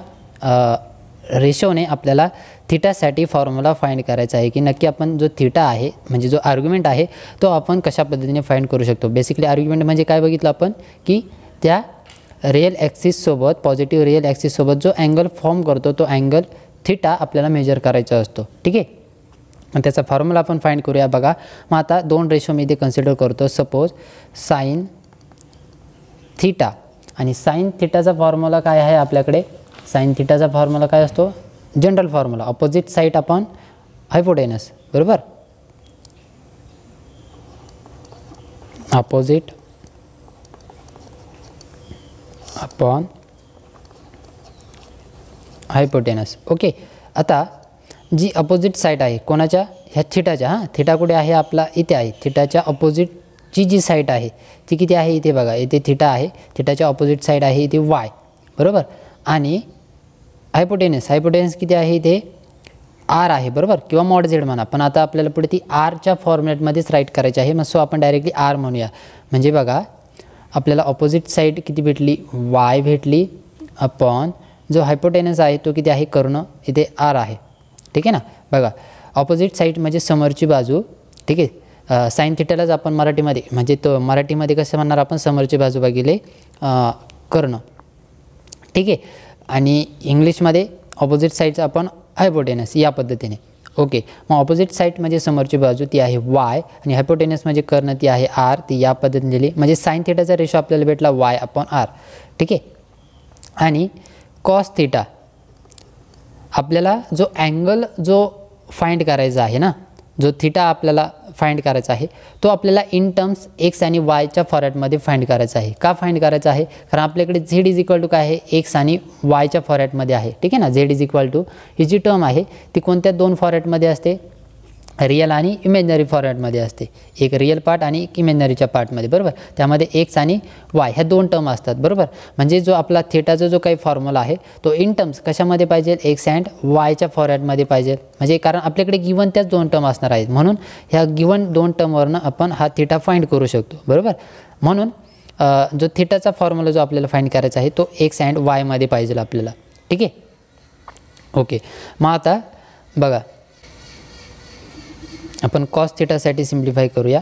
रेशोने आपल्याला थिटासाठी फॉर्म्युला फाइंड करायचा आहे की नक्की आपण जो थिटा आहे म्हणजे जो आर्ग्युमेंट आहे तो आपण कशा पद्धतीने फाइंड करू शकतो. बेसिकली आर्ग्युमेंट म्हणजे काय बघितलं आपण की त्या रिअल ॲक्सिससोबत पॉझिटिव्ह रिअल ॲक्सिससोबत जो अँगल फॉर्म करतो तो अँगल थिटा आपल्याला मेजर करायचा असतो. ठीक आहे. आणि त्याचा फॉर्म्युला आपण फाइंड करूया. बघा मग आता 2 रेशो मी इथे कन्सिडर करतो. सपोज साइन थिटा आणि साइन थिटाचा फॉर्म्युला काय आहे आपल्याकडे. साइन थिटाचा फॉर्म्युला काय असतो general formula opposite side upon hypotenuse. बरोबर. Opposite upon hypotenuse. ओके. आता जी अपोजिट साईड आहे कोणाच्या ह्या थिटाच्या थिटा कुठे आहे आपला इथे आहे. थिटाच्या अपोजिटची जी साईड आहे ती किती आहे इथे बघा इथे थिटा आहे. थिटाच्या अपोजिट साईड आहे इथे वाय. बरोबर. आणि हायपोटेनस किती आहे इथे आर आहे. बरोबर. किंवा मॉड झेड म्हणा. पण आता आपल्याला पुढे ती आरच्या फॉर्मॅटमध्येच राईट करायची आहे. मग सो आपण डायरेक्टली आर म्हणूया. म्हणजे बघा आपल्याला ऑपोजिट साईड किती भेटली वाय भेटली अपॉन जो हायपोटेनस आहे तो किती आहे कर्ण इथे आर आहे. ठीक आहे ना. बघा ऑपोजिट साईड म्हणजे समोरची बाजू. ठीक आहे. साइन थिटालाच आपण मराठीमध्ये म्हणजे तो मराठीमध्ये कसं म्हणणार आपण समोरची बाजू भागिले कर्ण. ठीक आहे. आणि इंग्लिशमध्ये ऑपोजिट साईडचं आपण हायपोटेनस या पद्धतीने. ओके. मग ऑपोजिट साईड म्हणजे समोरची बाजू ती आहे वाय आणि हायपोटेनस म्हणजे कर्ण ती आहे आर. ती या पद्धतीने दिली. म्हणजे साइन थिटाचा रेशो आपल्याला भेटला वाय अपॉन आर. ठीक आहे. आणि कॉस थिटा आपल्याला जो अँगल जो फाइंड करायचा आहे ना जो थिटा आपल्याला फाइंड करायचा आहे तो आपल्याला इन टर्म्स एक्स आणि वायच्या फॉर्मॅटमध्ये फाइंड करायचा आहे. का फाइंड करायचा आहे कारण आपल्याकडे झेड इज इक्वल टू काय आहे एक्स आणि वायच्या फॉर्मॅटमध्ये आहे. ठीक आहे ना. झेड इज इक्वल टू ही जी टर्म आहे ती कोणत्या 2 फॉर्मॅटमध्ये असते रिअल आणि इमॅजिनरी फॉर्मॅटमध्ये असते. एक रिअल पार्ट आणि एक इमॅजिनरीच्या पार्टमध्ये. बरोबर. त्यामध्ये एक्स आणि वाय ह्या 2 टर्म असतात. बरोबर. म्हणजे जो आपला थिटाचा जो काही फॉर्म्युला आहे तो इन टर्म्स कशामध्ये पाहिजे एक्स अँड वायच्या फॉर्मॅटमध्ये पाहिजे. म्हणजे कारण आपल्याकडे गिवन त्याच 2 टर्म असणार आहेत म्हणून ह्या गिवन 2 टर्मवरनं आपण हा थिटा फाइंड करू शकतो. बरोबर. म्हणून जो थिटाचा फॉर्म्युला जो आपल्याला फाइंड करायचा आहे तो एक्स अँड वायमध्ये पाहिजे आपल्याला. ठीक आहे. ओके. मग आता बघा आपण कॉस थिटासाठी सिम्प्लिफाय करूया.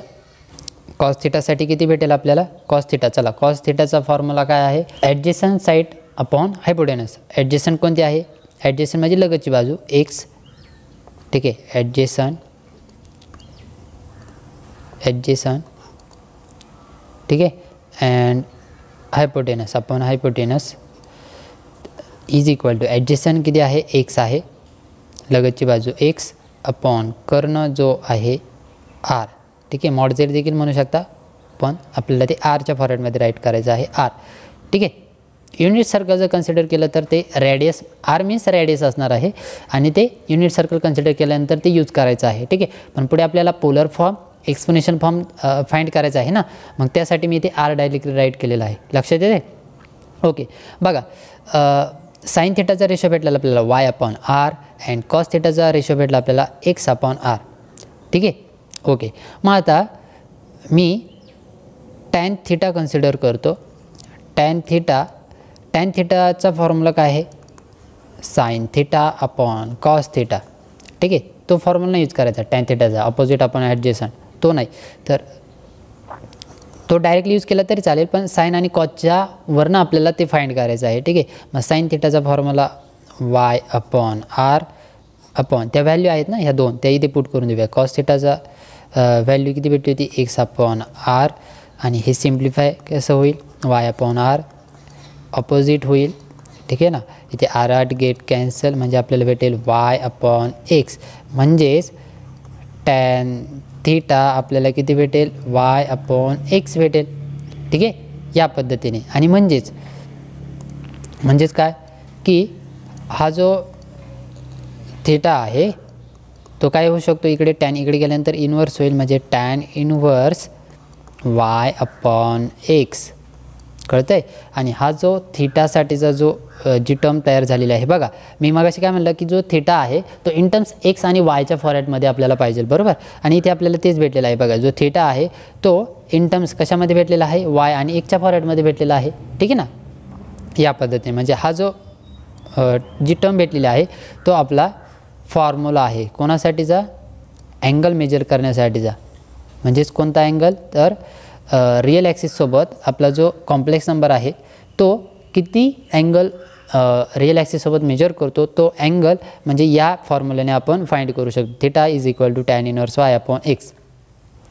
कॉस थिटासाठी किती भेटेल आपल्याला कॉस थिटा. चला कॉस थिटाचा फॉर्म्युला काय आहे ॲडजेसंट साईड अपॉन हायपोटेनस. ॲडजेसंट कोणती आहे ॲडजेसंट म्हणजे लगतची बाजू एक्स. ठीक आहे. ॲडजेसंट ठीक आहे. And hypotenuse upon hypotenuse is equal to adjacent किती आहे एक्स आहे लगतची बाजू एक्स अपॉन कर्ण जो आहे आर. ठीक आहे. मॉड झेड देखील म्हणू शकता पण आपल्याला ते आरच्या फॉर्मॅटमध्ये राईट करायचं आहे आर. ठीक आहे. युनिट सर्कल जर कन्सिडर केलं तर ते रॅडियस आर मीन्स रॅडियस असणार आहे आणि ते युनिट सर्कल कन्सिडर केल्यानंतर ते यूज करायचं आहे. ठीक आहे. पण पुढे आपल्याला polar form exponential form find करायचा आहे ना. मग त्यासाठी मी इथे आर डायरेक्टली राईट केलेला आहे. लक्षात येते. ओके बघा, साईन थिटाचा रेशो भेटलेला आपल्याला Y upon R and cos थिटाचा रेशो भेटला आपल्याला एक्स अपॉन आर. ठीक आहे. ओके, मग आता मी टॅन थिटा कन्सिडर करतो. टॅन थिटाचा फॉर्म्युला काय आहे? Sine theta upon cos theta. ठीक आहे, तो फॉर्म्युला यूज करायचा टॅन थिटाचा, अपोजिट अपॉन ॲडजेसंट तो नाही, तर तो डायरेक्टली यूज केला तरी चालेल, पण साईन आणि कॉसच्या वरनं आपल्याला ते फाइंड करायचं आहे. ठीक आहे, मग साईन थिटाचा formula Y upon R upon त्या व्हॅल्यू आहेत ना ह्या दोन, त्या इथे पुट करून देऊया. कॉस थिटाचा व्हॅल्यू किती भेटली होती? एक्स अपॉन आर, आणि हे सिम्प्लिफाय कसं होईल? वाय अपॉन आर अपोजिट होईल. ठीक आहे ना, इथे आर आर गेट कॅन्सल, म्हणजे आपल्याला भेटेल वाय अपॉन एक्स, म्हणजेच टॅन थिटा आपल्याला किती भेटेल? वाय अपॉन एक्स भेटेल. ठीक आहे, या पद्धतीने. आणि म्हणजेच काय की हा जो थिटा आहे तो काय होऊ शकतो? इकडे टॅन इकडे गेल्यानंतर इनवर्स होईल, म्हणजे tan inverse y upon x. कळतं आहे? आणि हा जो थिटासाठीचा जी टर्म तयार झालेली आहे बघा, मी मगाशी काय म्हणलं की जो थिटा आहे तो इन टर्म्स एक्स आणि वायच्या फॉर्मॅटमध्ये आपल्याला पाहिजे, बरोबर. आणि इथे आपल्याला तेच भेटलेलं आहे बघा, जो थिटा आहे तो इन टर्म्स कशामध्ये भेटलेला आहे? वाय आणि एक्सच्या फॉर्मॅटमध्ये भेटलेला आहे. ठीक आहे ना, या पद्धतीने. म्हणजे हा जो जी टर्म भेटलेली आहे तो आपला फॉर्म्युला आहे कोणासाठीचा? अँगल मेजर करण्यासाठीचा. म्हणजेच कोणता अँगल? तर रिअल ॲक्सिससोबत आपला जो कॉम्प्लेक्स नंबर आहे तो किती अँगल रिअल ॲक्सिससोबत मेजर करतो, तो अँगल म्हणजे या फॉर्म्युल्याने आपण फाइंड करू शकतो. Theta is equal to tan inverse y upon x.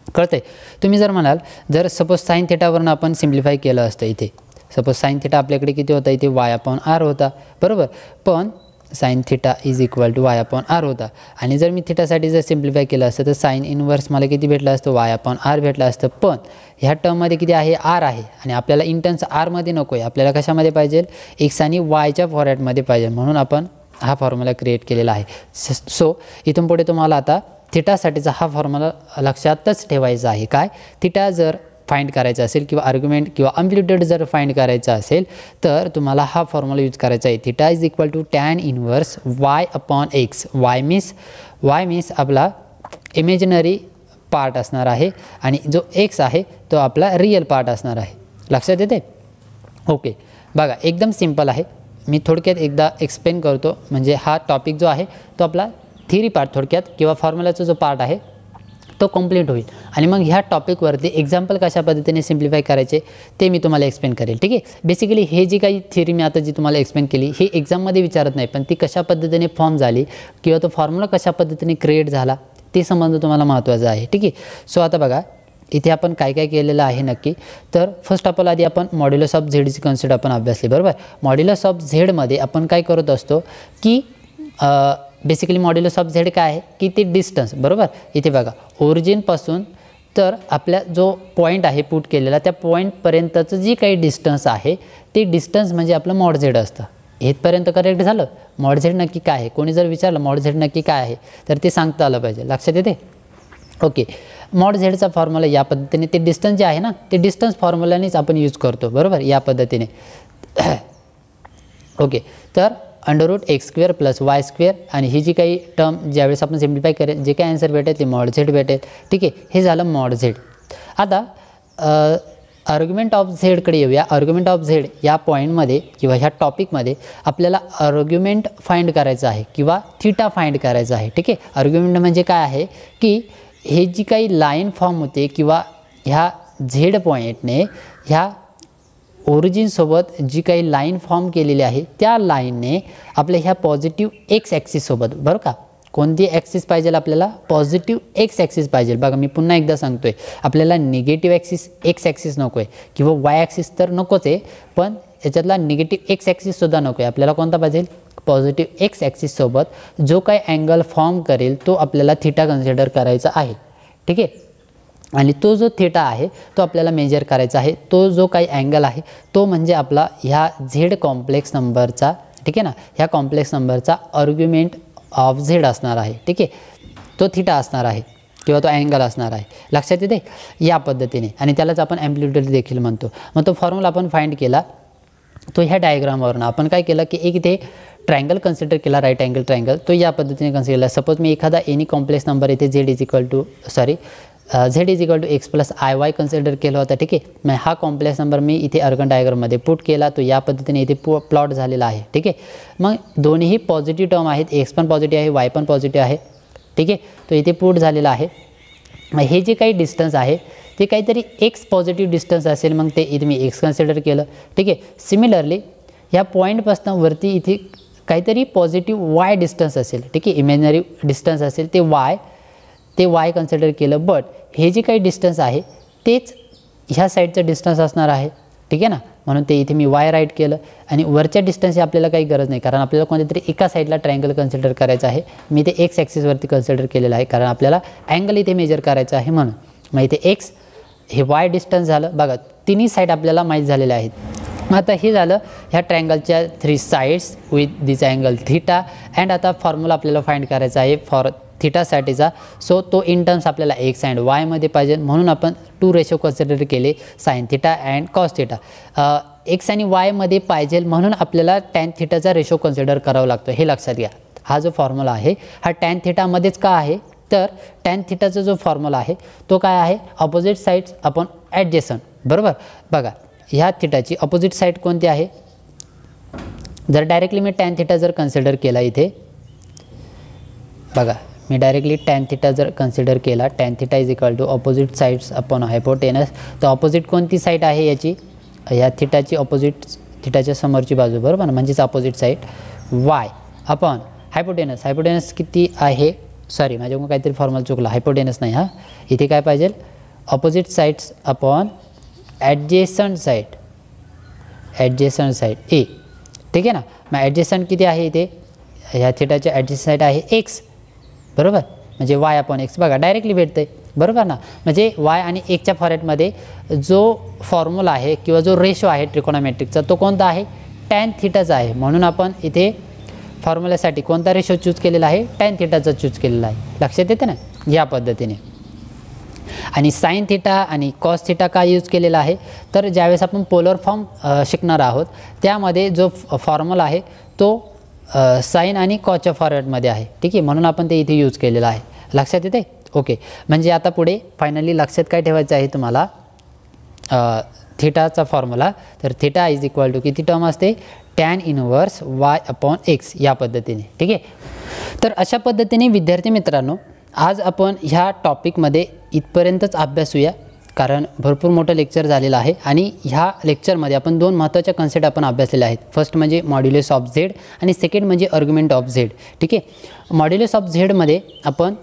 कळतं आहे? तुम्ही जर म्हणाल, जर सपोज साईन थिटावरून आपण सिम्प्लिफाय केलं असतं, इथे सपोज साईन थिटा आपल्याकडे किती होता? इथे वाय अपॉन आर होता, बरोबर. पण sine theta is equal to y upon r होता, आणि जर मी थिटासाठी जर सिम्प्लिफाय केलं असतं तर साईन इनवर्स मला किती भेटलं असतं? वाय अपॉन आर भेटलं असतं. पण ह्या टर्ममध्ये किती आहे? आर आहे, आणि आपल्याला इन टर्म्स आरमध्ये नको आहे, आपल्याला कशामध्ये पाहिजे? एक्स आणि वायच्या फॉर्मॅटमध्ये पाहिजे, म्हणून आपण हा फॉर्म्युला क्रिएट केलेला आहे. सो इथून पुढे तुम्हाला आता थिटासाठीचा हा फॉर्म्युला लक्षातच ठेवायचा आहे. काय? थिटा जर फाइंड करायचा असेल किंवा आर्ग्युमेंट किंवा अम्प्लिट्यूड जर फाइंड करायचा असेल तर तुम्हाला हा फॉर्म्युला यूज करायचा आहे. Theta is equal to tan inverse y upon x. Y means आपला इमेजिनरी पार्ट असणार आहे, आणि जो एक्स आहे तो आपला रिअल पार्ट असणार आहे. लक्षात येते? ओके बघा, एकदम सिम्पल आहे. मी थोडक्यात एकदा एक्सप्लेन करतो, म्हणजे हा टॉपिक जो आहे तो आपला थिअरी पार्ट थोडक्यात किंवा फॉर्म्युलाचा जो पार्ट आहे तो कंप्लीट होईल, आणि मग ह्या टॉपिकवरती एक्झाम्पल कशा पद्धतीने सिम्प्लिफाय करायचे ते मी तुम्हाला एक्सप्लेन करेल. ठीक आहे. बेसिकली हे जी काही थिअरी मी आता जी तुम्हाला एक्सप्लेन केली हे एक्झाममध्ये विचारत नाही, पण ती कशा पद्धतीने फॉर्म झाली किंवा तो फॉर्म्युला कशा पद्धतीने क्रिएट झाला ते समजणं तुम्हाला महत्त्वाचं आहे. ठीक आहे. सो आता बघा, इथे आपण काय काय केलेलं आहे नक्की. तर फर्स्ट ऑफ ऑल आधी आपण मॉड्युलस ऑफ झेडची कन्सेप्ट आपण अभ्यासली, बरोबर. मॉड्युलस ऑफ झेडमध्ये आपण काय करत असतो की बेसिकली मॉड्युलस ऑफ झेड काय आहे की ते डिस्टन्स, बरोबर. इथे बघा, ओरिजिनपासून तर आपल्या जो पॉईंट आहे पुट केलेला त्या पॉईंटपर्यंतचं जी काही डिस्टन्स आहे ते डिस्टन्स म्हणजे आपलं मॉड झेड असतं. इथपर्यंत करेक्ट झालं. मॉड झेड नक्की काय आहे, कोणी जर विचारलं मॉड झेड नक्की काय आहे तर ते सांगता आलं पाहिजे. लक्षात येते? ओके. मॉड झेडचा फॉर्म्युला या पद्धतीने, ते डिस्टन्स जे आहे ना ते डिस्टन्स फॉर्म्युलानेच आपण यूज करतो, बरोबर, या पद्धतीने. ओके. तर √x² + y² आणि ही जी काही टर्म ज्यावेळेस आपण सिम्प्लिफाय करेल जे काही आन्सर भेटेल ते मॉड झेड भेटेल. ठीक आहे, हे झालं मॉड झेड. आता आर्ग्युमेंट ऑफ झेडकडे येऊया. आर्ग्युमेंट ऑफ झेड या पॉईंटमध्ये किंवा ह्या टॉपिकमध्ये आपल्याला आर्ग्युमेंट फाइंड करायचं आहे किंवा थिटा फाइंड करायचं आहे. ठीक आहे. आर्ग्युमेंट म्हणजे काय आहे की हे जी काही लाईन फॉर्म होते किंवा ह्या झेड पॉईंटने ह्या ओरिजिनसोबत जी काही लाईन फॉर्म केलेली आहे त्या लाईनने आपल्या ह्या पॉझिटिव्ह एक्स ॲक्सिससोबत, बरं का, कोणती ॲक्सिस पाहिजे आपल्याला? पॉझिटिव्ह एक्स ॲक्सिस पाहिजे. बघा, मी पुन्हा एकदा सांगतो आहे, आपल्याला निगेटिव्ह ॲक्सिस एक्स ॲक्सिस नको आहे किंवा वाय ॲक्सिस तर नकोच आहे, पण याच्यातला निगेटिव्ह एक्स ॲक्सिससुद्धा नको आहे. आपल्याला कोणता पाहिजे? पॉझिटिव्ह एक्स ॲक्सिससोबत जो काही अँगल फॉर्म करेल तो आपल्याला थिटा कन्सिडर करायचा आहे. ठीक आहे. आणि तो जो थिटा आहे तो आपल्याला मेजर करायचा आहे. तो जो काही अँगल आहे तो म्हणजे आपला ह्या झेड कॉम्प्लेक्स नंबरचा, ठीक आहे ना, ह्या कॉम्प्लेक्स नंबरचा आर्ग्युमेंट ऑफ झेड असणार आहे. ठीक आहे, तो थिटा असणार आहे किंवा तो अँगल असणार आहे. लक्षात येते? या पद्धतीने. आणि त्यालाच आपण ॲम्प्लिट्यूड देखील म्हणतो. मग तो फॉर्म्युला आपण फाइंड केला तो ह्या डायग्रामवरून आपण काय केलं की एक इथे ट्रायंगल कन्सिडर केला, राईट अँगल ट्रायंगल, तो या पद्धतीने कन्सिडर केला. सपोज मी एखादा एनी कॉम्प्लेक्स नंबर इथे z is equal to x plus IY consider केला होता. ठीक आहे, मग हा कॉम्प्लेक्स नंबर मी इथे अर्गन डायग्राममध्ये पुट केला, तो या पद्धतीने इथे प्लॉट झालेला आहे. ठीक आहे, मग दोन्ही पॉझिटिव्ह टर्म आहेत, x पण पॉझिटिव्ह आहे, y पण पॉझिटिव्ह आहे. ठीक आहे, तो इथे पुट झालेला आहे. मग हे जे काही डिस्टन्स आहे ते काहीतरी x पॉझिटिव्ह डिस्टन्स असेल, मग ते इथे मी x कन्सिडर केलं. ठीक आहे, सिमिलरली ह्या पॉईंटपासून वरती इथे काहीतरी पॉझिटिव्ह y डिस्टन्स असेल. ठीक आहे, इमॅजिनरी डिस्टन्स असेल ते y कन्सिडर केलं. बट हे जे काही डिस्टन्स आहे तेच ह्या साईडचं डिस्टन्स असणार आहे. ठीक आहे ना, म्हणून ते इथे मी y राईट केलं. आणि वरच्या डिस्टन्सची आपल्याला काही गरज नाही, कारण आपल्याला कोणत्यातरी एका साईडला ट्रायंगल कन्सिडर करायचं आहे. मी ते x ॲक्सिसवरती कन्सिडर केलेलं आहे, कारण आपल्याला अँगल इथे मेजर करायचं आहे म्हणून. मग इथे x हे y डिस्टन्स झालं. बघा, तिन्ही साईड आपल्याला माहीत झालेल्या आहेत. मग आता हे झालं ह्या ट्रायंगलच्या 3 sides with this angle theta. And आता फॉर्म्युला आपल्याला फाइंड करायचा आहे फॉर थिटासाठीचा. सो तो इन टर्म्स आपल्याला x अँड y मध्ये पाहिजे, म्हणून आपण 2 रेशो कन्सिडर केले, sine theta and cos theta. x आणि y मध्ये पाहिजे म्हणून आपल्याला टॅन थिटाचा रेशो कन्सिडर करावा लागतो, हे लक्षात घ्या. हा जो फॉर्म्युला आहे हा टॅन थिटामध्येच का आहे, तर टॅन थिटाचा जो फॉर्म्युला आहे तो काय आहे, ऑपोजिट साईड्स अपॉन ॲडजेसंट. बरोबर, बघा ह्या थिटाची ऑपोजिट साईड कोणती आहे. जर डायरेक्टली मी टॅन थिटा जर कन्सिडर केला इथे, बघा मी डायरेक्टली टॅन थिटा जर कन्सिडर केला, tan theta is equal to opposite sides upon hypotenuse. तर ऑपोजिट कोणती साईड आहे याची, या थिटाची ऑपोजिट, थिटाच्या समोरची बाजू, बरोबर ना, म्हणजेच opposite side y upon hypotenuse. Hypotenuse किती आहे, सॉरी माझ्याकडून काहीतरी फॉर्म्युला चुकला, हायपोटेनस नाही, हां इथे काय पाहिजे, ऑपोजिट साईड्स अपॉन ॲडजेसंट साईड ए. ठीक आहे ना, मग ॲडजेसंट किती आहे इथे, ह्या थिटाच्या ॲडजेसंट साईड आहे x, बरोबर, म्हणजे y अपॉन x. बघा डायरेक्टली भेटतं आहे, बरोबर ना. म्हणजे y आणि xच्या फॉर्मॅटमध्ये जो फॉर्म्युला आहे किंवा जो रेशो आहे ट्रिकोनोमेट्रिकचा तो कोणता आहे, टॅन थिटाचा आहे. म्हणून आपण इथे फॉर्म्युल्यासाठी कोणता रेशो चूज केलेला आहे, टॅन थिटाचा चूज केलेला आहे. लक्षात येते ना या पद्धतीने. आणि साइन थिटा आणि कॉस थिटा का यूज केलेला आहे, तर ज्यावेळेस आपण पोलर फॉर्म शिकणार आहोत त्यामध्ये जो फॉर्म्युला आहे तो साइन आणि कॉसच्या फॉर्मॅटमध्ये आहे. ठीक आहे, म्हणून आपण ते इथे यूज केलेलं आहे. लक्षात येते, ओके. म्हणजे आता पुढे फायनली लक्षात काय ठेवायचं आहे तुम्हाला, थिटाचा फॉर्म्युला. तर थिटा इज इक्वल टू किती टर्म असते, tan inverse y upon x या पद्धतीने. ठीक आहे, तर अशा पद्धतीने विद्यार्थी मित्रांनो आज आपण ह्या टॉपिकमध्ये इथपर्यंतच अभ्यासूया, कारण भरपूर मोठं लेक्चर झालेलं आहे. आणि ह्या लेक्चरमध्ये आपण 2 महत्त्वाच्या कन्सेप्ट आपण अभ्यासलेल्या आहेत. फर्स्ट म्हणजे मॉड्युलस ऑफ झेड आणि सेकंड म्हणजे आर्ग्युमेंट ऑफ झेड. ठीक आहे, मॉड्युलस ऑफ झेडमध्ये आपण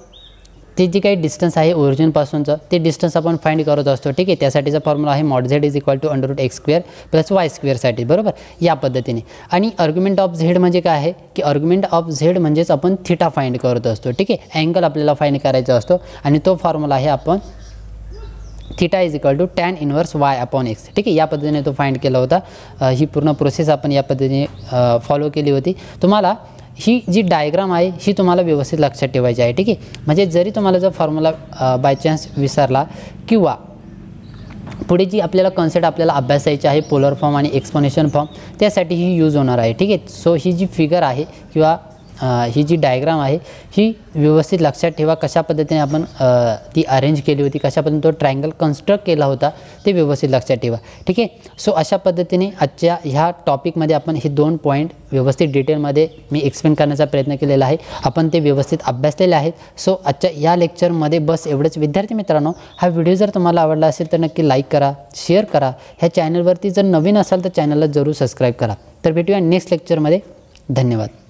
ते जे काही डिस्टन्स आहे ओरिजिनपासूनचं ते डिस्टन्स आपण फाइंड करत असतो. ठीक आहे, त्यासाठीचा फॉर्म्युला आहे mod Z is equal to √x² plus y² बरोबर या पद्धतीने. आणि आर्ग्युमेंट ऑफ झेड म्हणजे काय आहे की आर्ग्युमेंट ऑफ झेड म्हणजेच आपण थिटा फाइंड करत असतो. ठीक आहे, अँगल आपल्याला फाइंड करायचा असतो आणि तो फॉर्म्युला आहे आपण theta is equal to tan inverse y upon x. ठीक आहे, या पद्धतीने तो फाइंड केला होता. ही पूर्ण प्रोसेस आपण या पद्धतीने फॉलो केली होती. तुम्हाला ही जी डायग्राम आहे ही तुम्हाला व्यवस्थित लक्षात ठेवायची आहे. ठीक आहे, म्हणजे जरी तुम्हाला जर फॉर्म्युला बाय चान्स विसरला किंवा पुढे जी आपल्याला कन्सेप्ट आपल्याला अभ्यासायची आहे पोलर फॉर्म आणि एक्सपोनेशन फॉर्म, त्यासाठी ही यूज होणार आहे. ठीक आहे, सो ही जी फिगर आहे किंवा ही जी डायग्राम आहे ही व्यवस्थित लक्षात ठेवा. कशा पद्धतीने आपण ती अरेंज केली होती, कशा पद्धतीने तो ट्रायंगल कन्स्ट्रक्ट केला होता ते व्यवस्थित लक्षात ठेवा. ठीक आहे, सो अशा पद्धतीने आजच्या ह्या टॉपिकमध्ये आपण हे 2 पॉईंट व्यवस्थित डिटेलमध्ये मी एक्सप्लेन करण्याचा प्रयत्न केलेला आहे. आपण ते व्यवस्थित अभ्यासलेले आहेत. सो आजच्या या लेक्चरमध्ये बस एवढंच. विद्यार्थी मित्रांनो, हा व्हिडिओ जर तुम्हाला आवडला असेल तर नक्की लाईक करा, शेअर करा. ह्या चॅनलवरती जर नवीन असाल तर चॅनलला जरूर सबस्क्राईब करा. तर भेटूया नेक्स्ट लेक्चरमध्ये. धन्यवाद.